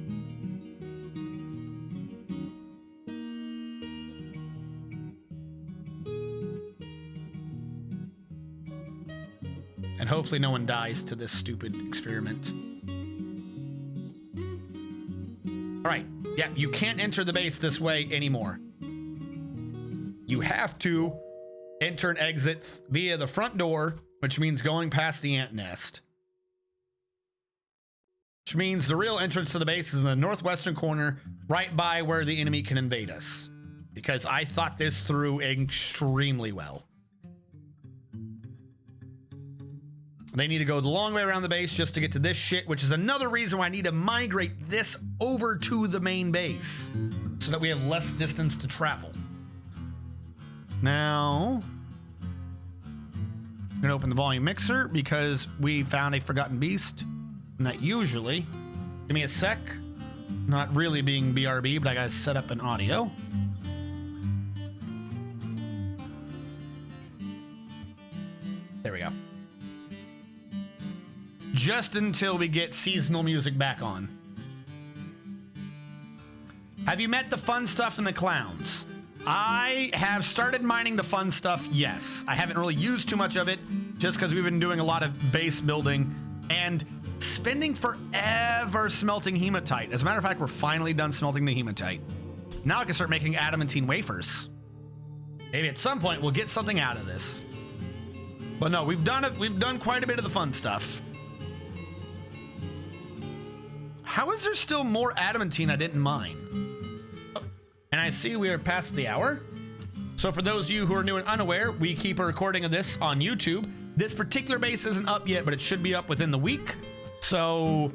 And hopefully no one dies to this stupid experiment. All right, yeah, you can't enter the base this way anymore. You have to enter and exit via the front door, which means going past the ant nest. Which means the real entrance to the base is in the northwestern corner, right by where the enemy can invade us. Because I thought this through extremely well. They need to go the long way around the base just to get to this shit, which is another reason why I need to migrate this over to the main base so that we have less distance to travel. Now, I'm gonna open the volume mixer because we found a forgotten beast, and that usually, give me a sec, not really being BRB, but I gotta set up an audio. There we go. Just until we get seasonal music back on. Have you met the fun stuff and the clowns? I have started mining the fun stuff, yes. I haven't really used too much of it just because we've been doing a lot of base building and spending forever smelting hematite. As a matter of fact, we're finally done smelting the hematite. Now I can start making adamantine wafers. Maybe at some point we'll get something out of this. But no, we've done quite a bit of the fun stuff. How is there still more adamantine I didn't mine? Oh, and I see we are past the hour. So for those of you who are new and unaware, we keep a recording of this on YouTube. This particular base isn't up yet, but it should be up within the week. So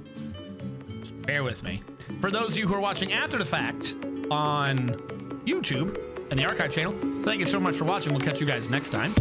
bear with me. For those of you who are watching after the fact on YouTube and the archive channel, thank you so much for watching. We'll catch you guys next time.